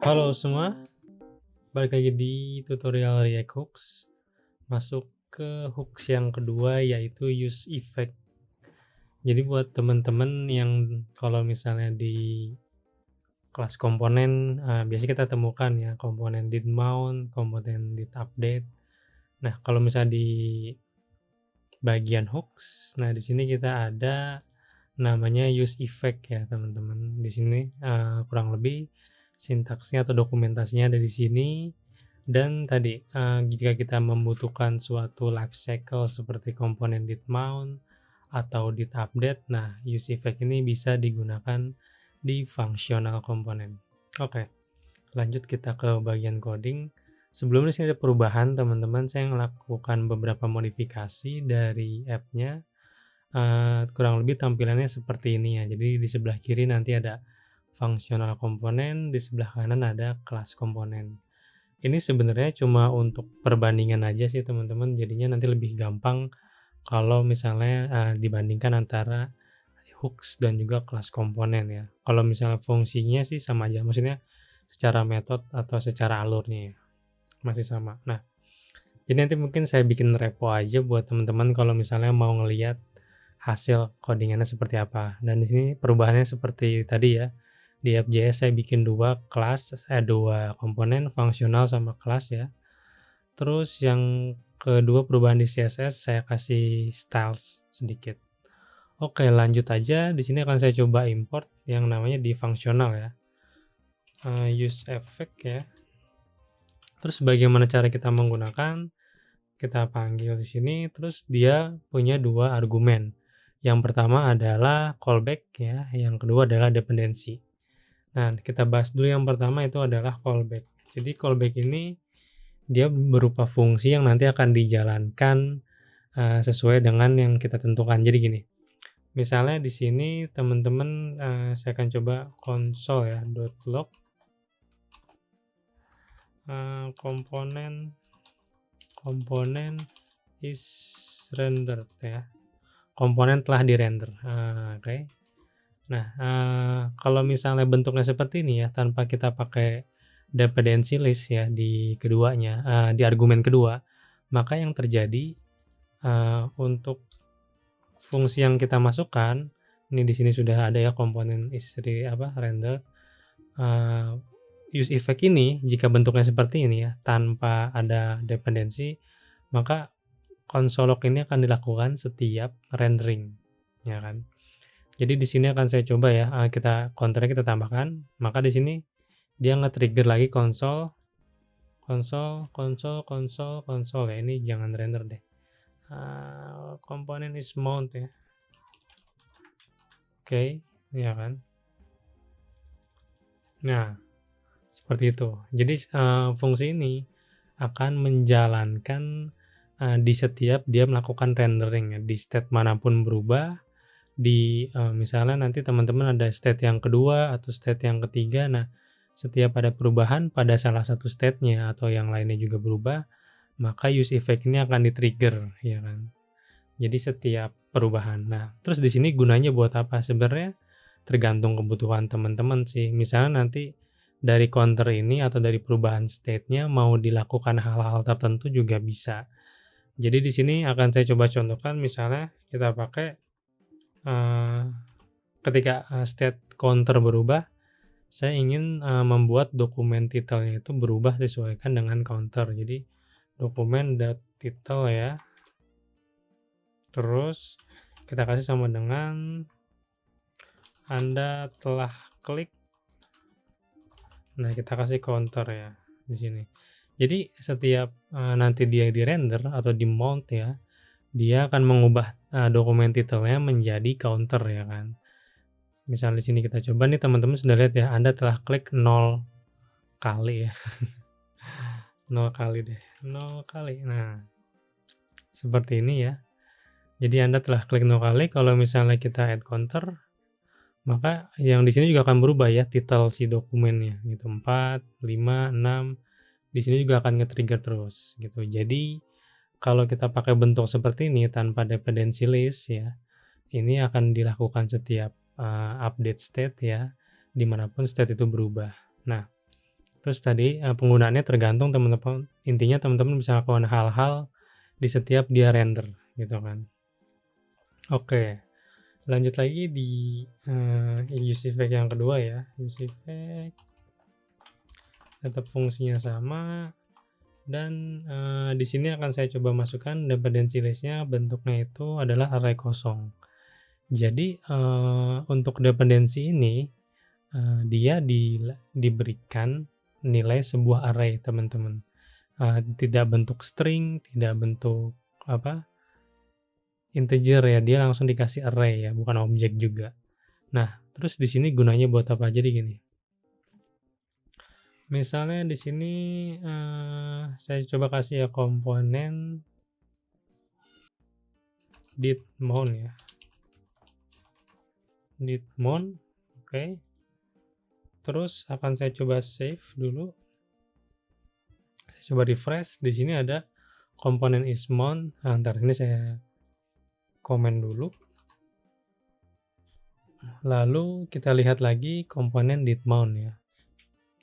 Halo semua, balik lagi di tutorial React Hooks. Masuk ke hooks yang kedua yaitu use effect. Jadi buat teman-teman yang kalau misalnya di kelas komponen, biasanya kita temukan ya komponen did mount, komponen did update. Nah, kalau misalnya di bagian hooks, nah di sini kita ada namanya use effect ya teman-teman. Di sini kurang lebih sintaksnya atau dokumentasinya ada di sini. Dan tadi jika kita membutuhkan suatu life cycle seperti komponen did mount atau did update, nah use effect ini bisa digunakan di functional komponen. Oke, lanjut kita ke bagian coding. Sebelumnya sini ada perubahan teman-teman, saya melakukan beberapa modifikasi dari app-nya. Kurang lebih tampilannya seperti ini ya. Jadi di sebelah kiri nanti ada functional komponen, di sebelah kanan ada kelas komponen. Ini sebenarnya cuma untuk perbandingan aja sih teman-teman, jadinya nanti lebih gampang kalau misalnya dibandingkan antara hooks dan juga kelas komponen ya. Kalau misalnya fungsinya sih sama aja, maksudnya secara metode atau secara alurnya ya, masih sama. Nah, jadi nanti mungkin saya bikin repo aja buat teman-teman kalau misalnya mau ngelihat hasil codingannya seperti apa. Dan di sini perubahannya seperti tadi ya. Di app.js saya bikin dua komponen fungsional sama kelas ya. Terus yang kedua perubahan di CSS saya kasih styles sedikit. Oke, lanjut aja. Di sini akan saya coba import yang namanya di fungsional ya. Use effect ya. Terus bagaimana cara kita menggunakan? Kita panggil di sini, terus dia punya dua argumen. Yang pertama adalah callback ya, yang kedua adalah dependensi. Nah, kita bahas dulu yang pertama itu adalah callback. Jadi callback ini dia berupa fungsi yang nanti akan dijalankan sesuai dengan yang kita tentukan. Jadi gini, misalnya di sini teman-teman saya akan coba console ya .log komponen is rendered ya. Komponen telah dirender. Oke. Nah, kalau misalnya bentuknya seperti ini ya, tanpa kita pakai dependency list ya di keduanya, di argumen kedua, maka yang terjadi untuk fungsi yang kita masukkan, ini di sini sudah ada ya komponen render. Use effect ini jika bentuknya seperti ini ya, tanpa ada dependensi, maka console log ini akan dilakukan setiap rendering, ya kan? Jadi di sini akan saya coba ya, kita counternya kita tambahkan, maka di sini dia nge-trigger lagi console ya, ini jangan render deh. Komponen is mount ya. Oke, ya kan? Nah, seperti itu. Jadi fungsi ini akan menjalankan di setiap dia melakukan rendering ya, di state manapun berubah, di misalnya nanti teman-teman ada state yang kedua atau state yang ketiga. Nah, setiap ada perubahan pada salah satu state-nya atau yang lainnya juga berubah, maka use effect ini akan di-trigger ya kan. Jadi setiap perubahan. Nah, terus di sini gunanya buat apa? Sebenarnya tergantung kebutuhan teman-teman sih. Misalnya nanti dari counter ini atau dari perubahan state-nya mau dilakukan hal-hal tertentu juga bisa. Jadi di sini akan saya coba contohkan, misalnya kita pakai ketika state counter berubah, saya ingin membuat dokumen titelnya itu berubah sesuaikan dengan counter. Jadi dokumen .title ya. Terus kita kasih sama dengan Anda telah klik. Nah, kita kasih counter ya di sini. Jadi setiap nanti dia di render atau di mount ya, dia akan mengubah dokumen titelnya menjadi counter ya kan. Misal di sini kita coba nih, teman-teman sudah lihat ya, Anda telah klik 0 kali ya. 0 kali deh. 0 kali. Nah, seperti ini ya. Jadi Anda telah klik 0 kali, kalau misalnya kita add counter, maka yang di sini juga akan berubah ya titel si dokumennya gitu. 4, 5, 6. Di sini juga akan nge-trigger terus gitu. Jadi kalau kita pakai bentuk seperti ini tanpa dependency list ya, ini akan dilakukan setiap update state ya, dimanapun state itu berubah. Nah, Terus tadi penggunaannya tergantung teman-teman, intinya teman-teman bisa lakukan hal-hal di setiap dia render gitu kan. Oke, lanjut lagi di use effect yang kedua ya. Use effect tetap fungsinya sama, dan di sini akan saya coba masukkan dependency listnya, bentuknya itu adalah array kosong. Jadi untuk dependensi ini dia diberikan nilai sebuah array teman-teman, tidak bentuk string, tidak bentuk integer ya, dia langsung dikasih array ya, bukan objek juga. Nah, terus di sini gunanya buat apa? Jadi gini, misalnya di sini saya coba kasih ya komponen didMount ya, didMount, oke. Terus akan saya coba save dulu. Saya coba refresh. Di sini ada komponen isMount. Nah, ntar ini saya komen dulu. Lalu kita lihat lagi komponen didMount ya.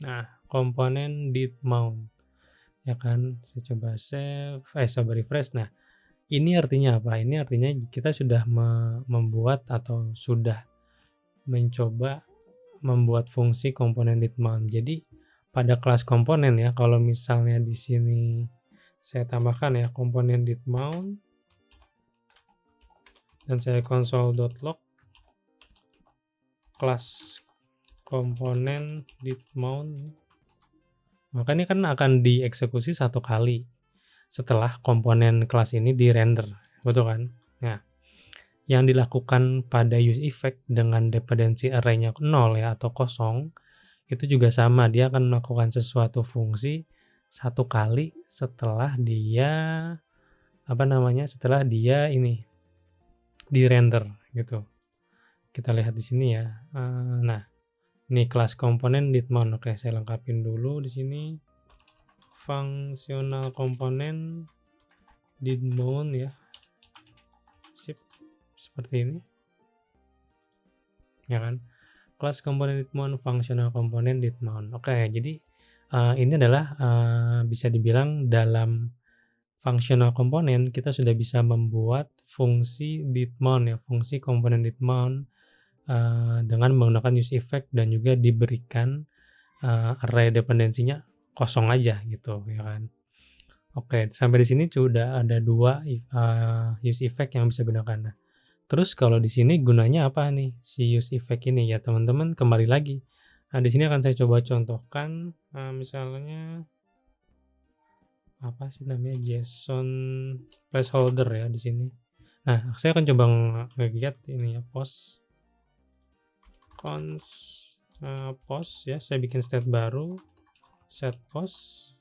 Nah, komponen didMount ya kan. Saya coba save. Coba refresh. Nah, ini artinya apa? Ini artinya kita sudah membuat atau sudah mencoba membuat fungsi komponen didMount. Jadi pada kelas komponen ya, kalau misalnya di sini saya tambahkan ya komponen didMount dan saya console.log kelas komponen didMount, maka ini kan akan dieksekusi satu kali setelah komponen kelas ini di render, betul kan? Nah, yang dilakukan pada use effect dengan dependency array-nya 0 ya atau kosong, itu juga sama, dia akan melakukan sesuatu fungsi satu kali setelah dia setelah dia ini di render gitu. Kita lihat di sini ya. Nah, ini kelas komponen didMount. Oke, saya lengkapin dulu di sini. Fungsional komponen didMount ya. Sip. Seperti ini. Ya kan? Kelas komponen didMount, fungsional komponen didMount. Oke, jadi ini adalah bisa dibilang dalam fungsional komponen kita sudah bisa membuat fungsi didMount ya, fungsi komponen didMount dengan menggunakan use effect dan juga diberikan array dependensinya kosong aja gitu ya kan. Oke, sampai di sini sudah ada dua use effect yang bisa gunakan. Nah, terus kalau di sini gunanya apa nih si use effect ini ya teman-teman, kembali lagi. Nah, di sini akan saya coba contohkan misalnya apa sih namanya, JSON placeholder ya di sini. Nah, saya akan coba nge-get ini ya, post post ya, saya bikin state baru, set post.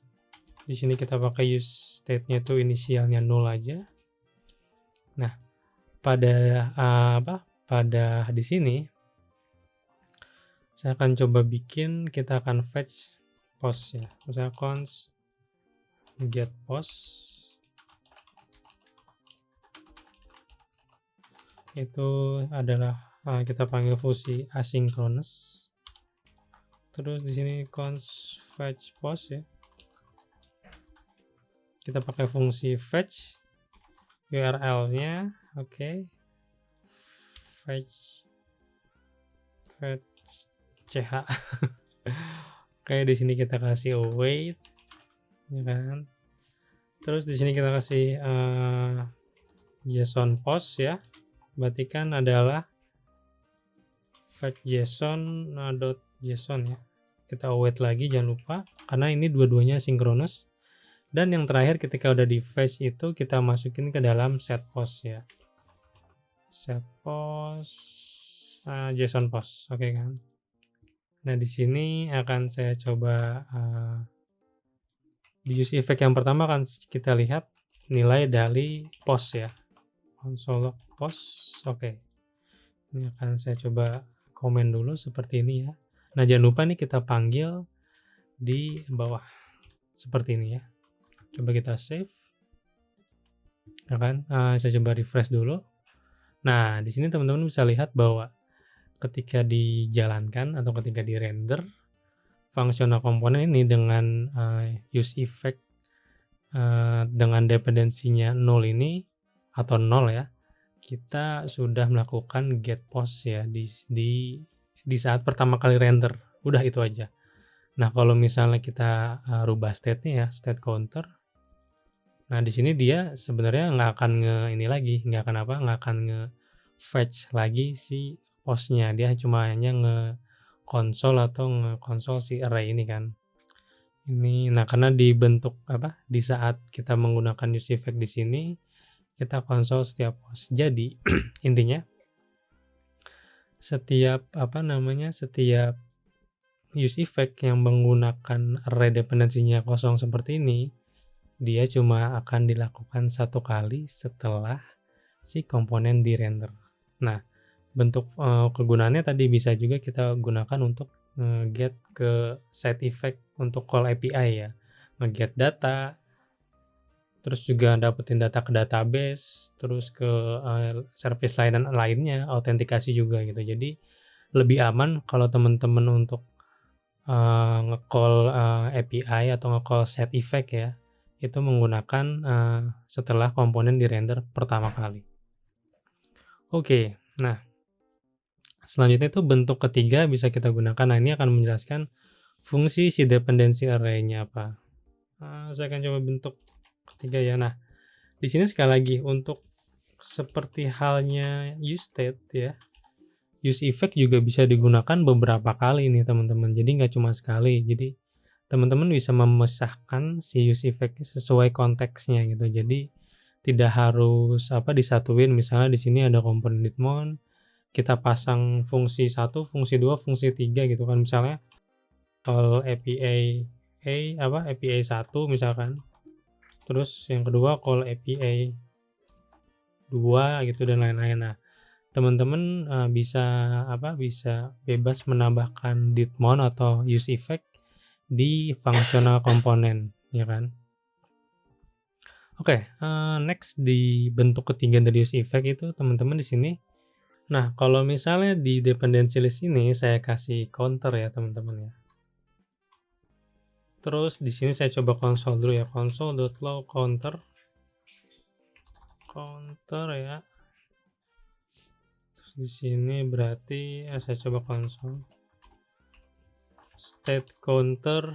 Di sini kita pakai use state-nya itu inisialnya 0 aja. Nah, pada di sini saya akan coba bikin, kita akan fetch post ya. Misalnya const get post itu adalah kita panggil fungsi asynchronous. Terus di sini const fetch post ya. Kita pakai fungsi fetch URL-nya, oke. Fetch ch. Oke, di sini kita kasih await, ya kan. Terus di sini kita kasih JSON post ya. Berarti kan adalah fetch JSON .json ya. Kita await lagi, jangan lupa, karena ini dua-duanya sinkronus. Dan yang terakhir ketika udah di fetch itu kita masukin ke dalam set post ya. Set post JSON post, oke kan. Nah, di sini akan saya coba di use effect yang pertama akan kita lihat nilai dari post ya. Console post, oke. Ini akan saya coba komen dulu seperti ini ya. Nah, jangan lupa nih kita panggil di bawah seperti ini ya. Coba kita save, ya kan? Saya coba refresh dulu. Nah, di sini teman-teman bisa lihat bahwa ketika dijalankan atau ketika di render, functional komponen ini dengan use effect dengan dependensinya 0 ini atau 0 ya, kita sudah melakukan get post ya di saat pertama kali render. Udah itu aja. Nah, kalau misalnya kita rubah state-nya ya, state counter. Nah, di sini dia sebenarnya nggak akan nggak akan nge-fetch lagi si post-nya. Dia cuma hanya nge-console si array ini kan. Nah, karena di saat kita menggunakan use effect di sini, kita console setiap post. Jadi, intinya setiap use effect yang menggunakan array dependensinya kosong seperti ini, dia cuma akan dilakukan satu kali setelah si komponen di render. Nah, bentuk kegunaannya tadi bisa juga kita gunakan untuk get ke side effect untuk call API ya, nge-get data, terus juga dapetin data ke database, terus ke service lainnya, autentikasi juga gitu. Jadi lebih aman kalau teman-teman untuk nge-call API atau nge-call set effect ya, itu menggunakan setelah komponen di render pertama kali. Oke, nah selanjutnya itu bentuk ketiga bisa kita gunakan. Nah, ini akan menjelaskan fungsi si dependency array-nya apa. Saya akan coba bentuk ketiga ya. Nah, di sini sekali lagi untuk seperti halnya useState ya, use effect juga bisa digunakan beberapa kali nih teman-teman. Jadi nggak cuma sekali. Jadi teman-teman bisa memecahkan si use effect sesuai konteksnya gitu. Jadi tidak harus disatuin. Misalnya di sini ada komponen didmon, kita pasang fungsi 1, fungsi 2, fungsi 3 gitu kan. Misalnya call API API 1 misalkan. Terus yang kedua call API 2 gitu dan lain-lain. Nah, teman-teman bisa bebas menambahkan didmon atau use effect di functional komponen ya kan. Oke, next di bentuk ketiga dari use effect itu teman-teman di sini. Nah, kalau misalnya di dependency list ini saya kasih counter ya teman-teman ya. Terus di sini saya coba console dulu ya, console.log counter ya. Terus di sini berarti saya coba console state counter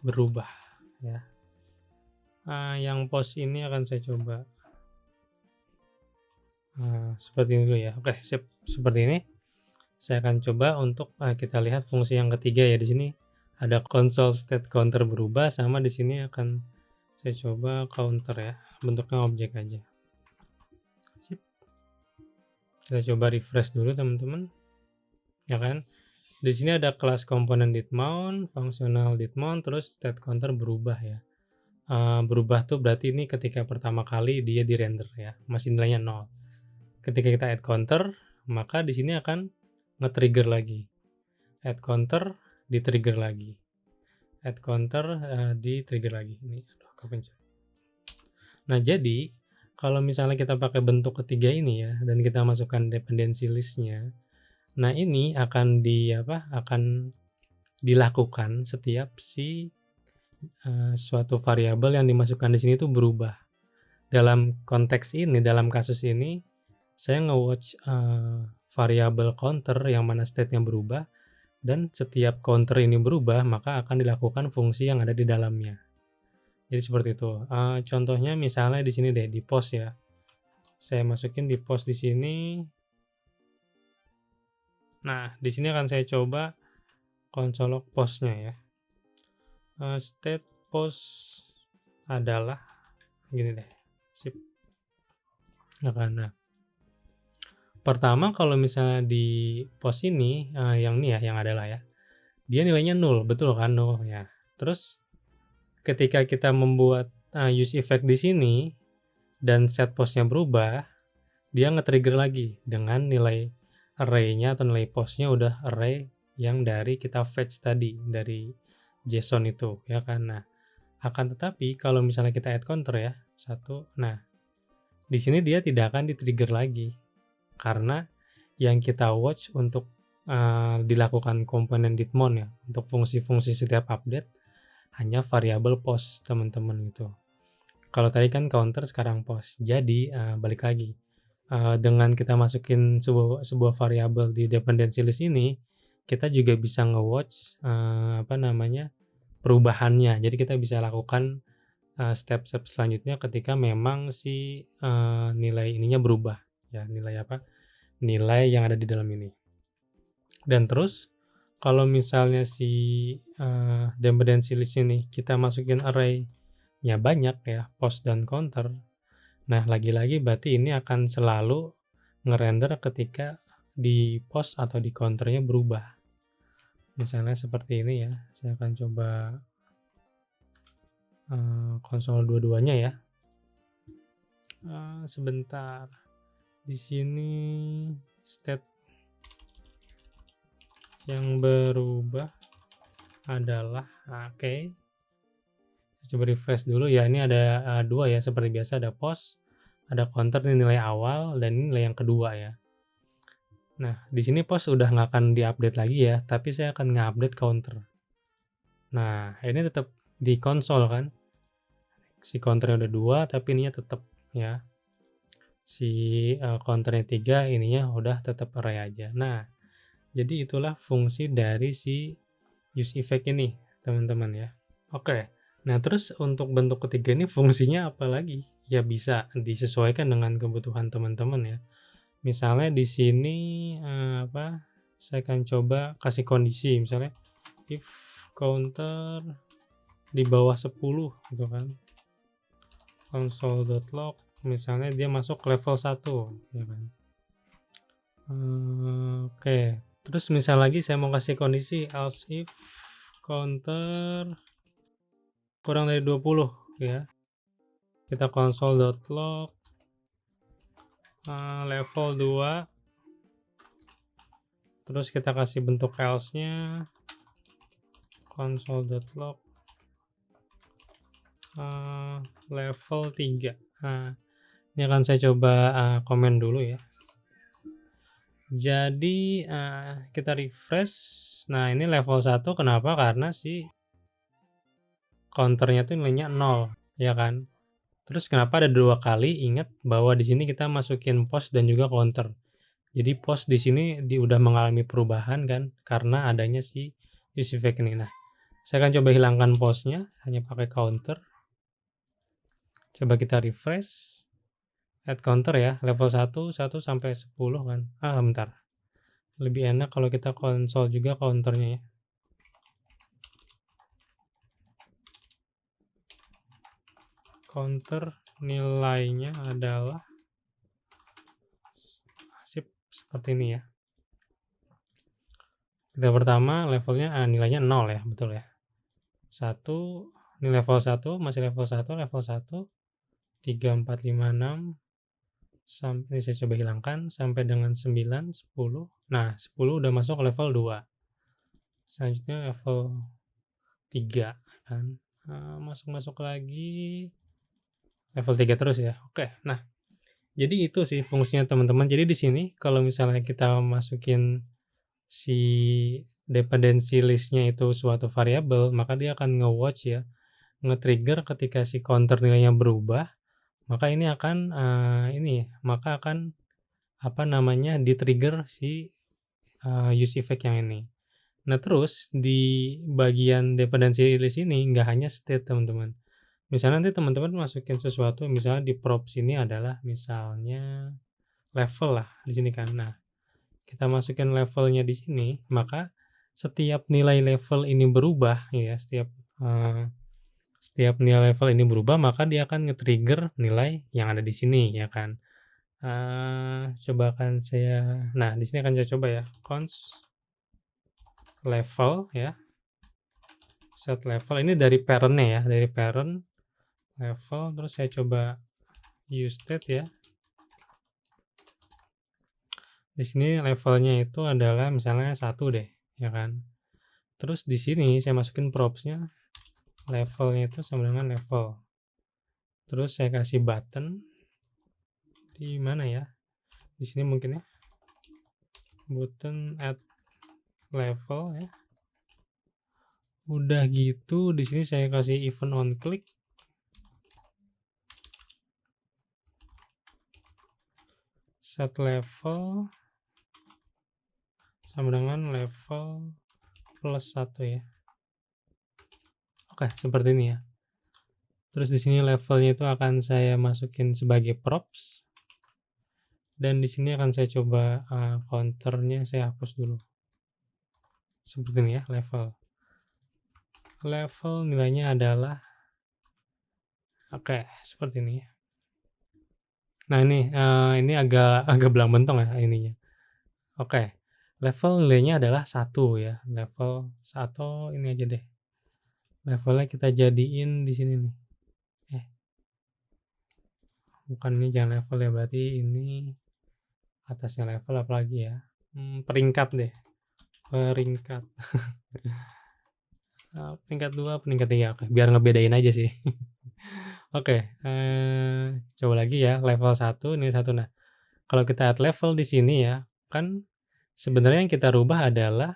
berubah ya. Yang post ini akan saya coba seperti ini dulu ya. Oke, sip. Seperti ini. Saya akan coba untuk kita lihat fungsi yang ketiga ya. Di sini ada console state counter berubah, sama di sini akan saya coba counter ya. Bentuknya objek aja. Sip. Kita coba refresh dulu teman-teman. Ya kan? Di sini ada kelas komponen didmon, functional didmon, terus state counter berubah ya. Berubah tuh berarti ini ketika pertama kali dia di render ya, masih nilainya 0. Ketika kita add counter, maka di sini akan nge-trigger lagi. Add counter, di-trigger lagi. Add counter, di-trigger lagi. Ini kepencet. Nah, jadi kalau misalnya kita pakai bentuk ketiga ini ya, dan kita masukkan dependency list-nya, nah ini akan dilakukan setiap suatu variabel yang dimasukkan di sini itu berubah. Dalam konteks ini, dalam kasus ini, saya nge-watch variabel counter yang mana state-nya berubah, dan setiap counter ini berubah, maka akan dilakukan fungsi yang ada di dalamnya. Jadi seperti itu. Contohnya misalnya di sini deh, di post ya. Saya masukin di post di sini. Nah, di sini akan saya coba console log post-nya ya. State post adalah gini deh. Sip. Nah, pertama kalau misalnya di post ini yang adalah ya. Dia nilainya 0, betul kan? 0 ya. Terus ketika kita membuat use effect di sini dan set post-nya berubah, dia nge-trigger lagi dengan nilai array-nya atau nilai post-nya udah array yang dari kita fetch tadi dari JSON itu ya kan. Nah, akan tetapi kalau misalnya kita add counter ya, 1. Nah, di sini dia tidak akan di-trigger lagi. Karena yang kita watch untuk dilakukan komponen didmon ya, untuk fungsi-fungsi setiap update hanya variabel post teman-teman gitu. Kalau tadi kan counter, sekarang post. Jadi balik lagi, dengan kita masukin sebuah variabel di dependency list ini, kita juga bisa nge-watch perubahannya. Jadi kita bisa lakukan step-step selanjutnya ketika memang si nilai ininya berubah ya, nilai yang ada di dalam ini. Dan terus kalau misalnya si dependency list ini kita masukin array-nya banyak ya, post dan counter. Nah, lagi-lagi berarti ini akan selalu ngerender ketika di post atau di counternya berubah. Misalnya seperti ini ya, saya akan coba konsol dua-duanya ya. Sebentar, di sini state yang berubah adalah oke. Coba refresh dulu ya, ini ada dua ya, seperti biasa ada post, ada counter, ini nilai awal, dan ini nilai yang kedua ya. Nah, di sini post udah nggak akan diupdate lagi ya, tapi saya akan nge-update counter. Nah, ini tetap di konsol kan, si counternya udah 2 tapi ininya tetap ya, si counternya 3, ininya udah tetap array aja. Nah, jadi itulah fungsi dari si use effect ini teman-teman ya. Oke, nah terus untuk bentuk ketiga ini fungsinya apa lagi? Ya bisa disesuaikan dengan kebutuhan teman-teman ya. Misalnya di sini saya akan coba kasih kondisi, misalnya if counter di bawah 10 gitu kan, console.log misalnya dia masuk level 1 ya kan. Oke, terus misal lagi saya mau kasih kondisi else if counter kurang dari 20 ya, kita console.log level 2, terus kita kasih bentuk else nya console.log level 3. Nah, ini akan saya coba komen dulu ya. Jadi kita refresh. Nah, ini level 1 kenapa? Karena si counternya tuh nilainya 0 ya kan. Terus kenapa ada 2 kali? Ingat bahwa di sini kita masukin post dan juga counter. Jadi post di sini udah mengalami perubahan kan karena adanya si use effect ini. Nah, saya akan coba hilangkan postnya hanya pakai counter. Coba kita refresh. Add counter ya, level 1 sampai 10 kan. Bentar. Lebih enak kalau kita konsol juga counternya ya. Counter nilainya adalah seperti ini ya. Kita pertama levelnya nilainya 0 ya, betul ya. 1, ini level 1, masih level 1, level 1, 3, 4, 5, 6, sampai saya coba hilangkan sampai dengan 9, 10. Nah, 10 udah masuk ke level 2. Selanjutnya level 3 kan. Masuk lagi level 3 terus ya. Oke. Nah, jadi itu sih fungsinya teman-teman. Jadi di sini kalau misalnya kita masukin si dependency list-nya itu suatu variabel, maka dia akan nge-watch ya, nge-trigger ketika si counter nilainya berubah, maka ini akan di-trigger si use effect yang ini. Nah, terus di bagian dependency list ini nggak hanya state teman-teman. Misalnya nanti teman-teman masukin sesuatu, misalnya di props ini adalah misalnya level lah di sini kan. Nah, kita masukin levelnya di sini, maka setiap nilai level ini berubah ya, setiap nilai level ini berubah, maka dia akan nge-trigger nilai yang ada di sini ya kan. Coba akan di sini akan saya coba ya, const level ya, set level ini dari parent-nya ya, dari parent level, terus saya coba use state ya. Di sini levelnya itu adalah misalnya 1 deh, ya kan. Terus di sini saya masukin props-nya, levelnya itu sama dengan level. Terus saya kasih button di mana ya? Di sini mungkin ya. Button add level ya. Udah gitu di sini saya kasih event on click. Set level sama dengan level plus 1 ya. Oke, seperti ini ya. Terus di sini levelnya itu akan saya masukin sebagai props. Dan di sini akan saya coba counternya saya hapus dulu. Seperti ini ya, level. Level nilainya adalah oke, seperti ini ya. Nah, ini agak belang bentong ya ininya. Oke. Level nilainya adalah 1 ya. Level 1 ini aja deh. Levelnya kita jadiin di sini nih. Bukan, ini jangan level ya, berarti ini atasnya level apalagi ya. Peringkat deh. Peringkat. Peringkat 2, peringkat 3. Oke, biar ngebedain aja sih. Oke, coba lagi ya, level 1, ini 1. Nah, kalau kita add level di sini ya, kan sebenarnya yang kita rubah adalah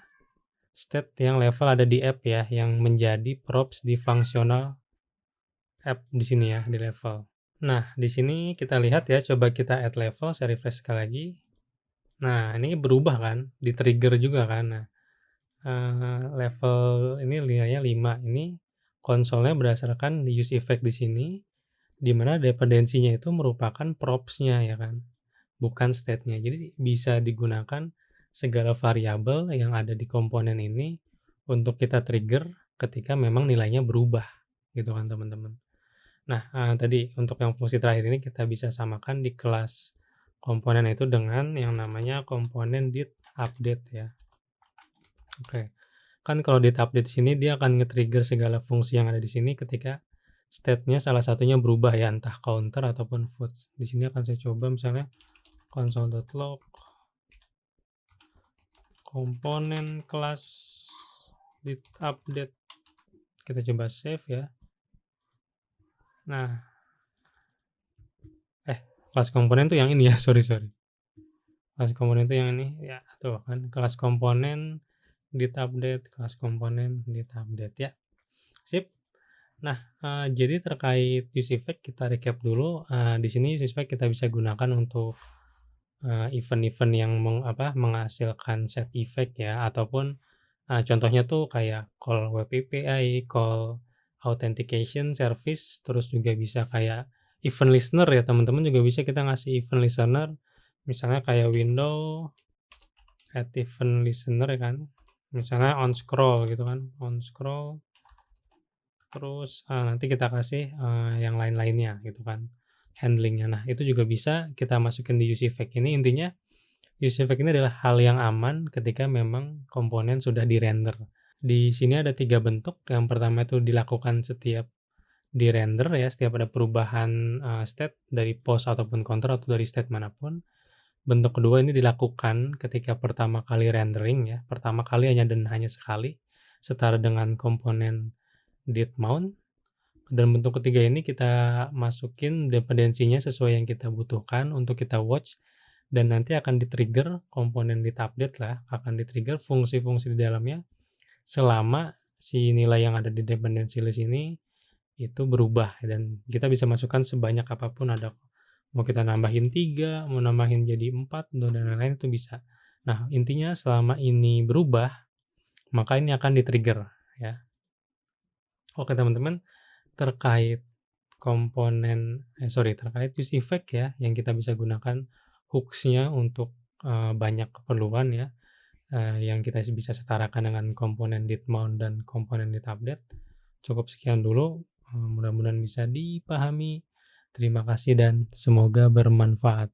state yang level ada di app ya, yang menjadi props di fungsional app di sini ya, di level. Nah, di sini kita lihat ya, coba kita add level, saya refresh sekali lagi. Nah, ini berubah kan, di-trigger juga kan. Nah, level ini nilainya 5. Ini konsolnya berdasarkan use effect di sini, di mana dependensinya itu merupakan props-nya ya kan, bukan state-nya. Jadi bisa digunakan segala variabel yang ada di komponen ini untuk kita trigger ketika memang nilainya berubah gitu kan teman-teman. Nah, tadi untuk yang fungsi terakhir ini kita bisa samakan di kelas komponen itu dengan yang namanya komponen did update ya. Oke. Kan kalau did update sini dia akan nge-trigger segala fungsi yang ada di sini ketika state-nya salah satunya berubah ya, entah counter ataupun foods. Di sini akan saya coba misalnya console.log komponen kelas did update. Kita coba save ya. Nah, kelas komponen tuh yang ini ya, sorry. Kelas komponen itu yang ini ya, tuh kan kelas komponen did update, kelas komponen did update ya. Sip. Nah, jadi terkait use effect kita recap dulu. Di sini use effect kita bisa gunakan untuk event-event yang menghasilkan set effect ya, ataupun contohnya tuh kayak call web API, call authentication service, terus juga bisa kayak event listener ya teman-teman, juga bisa kita ngasih event listener, misalnya kayak window add event listener ya kan, misalnya on scroll gitu kan, on scroll, terus nanti kita kasih yang lain-lainnya gitu kan, handlingnya. Nah, itu juga bisa kita masukin di use effect ini. Intinya use effect ini adalah hal yang aman ketika memang komponen sudah di-render. Di sini ada 3 bentuk. Yang pertama itu dilakukan setiap di-render ya, setiap ada perubahan state dari post ataupun counter atau dari state manapun. Bentuk kedua ini dilakukan ketika pertama kali rendering ya, pertama kali hanya sekali, setara dengan komponen did mount. Dan bentuk ketiga ini kita masukin dependensinya sesuai yang kita butuhkan untuk kita watch, dan nanti akan di-trigger komponen did update lah, akan di-trigger fungsi-fungsi di dalamnya selama si nilai yang ada di dependensi list ini itu berubah, dan kita bisa masukkan sebanyak apapun, ada mau kita nambahin 3, mau nambahin jadi 4 dan lain-lain itu bisa. Nah, intinya selama ini berubah, maka ini akan di-trigger ya. Oke teman-teman, terkait terkait use effect ya, yang kita bisa gunakan hooks-nya untuk banyak keperluan ya, yang kita bisa setarakan dengan komponen did mount dan komponen did update. Cukup sekian dulu, mudah-mudahan bisa dipahami. Terima kasih dan semoga bermanfaat.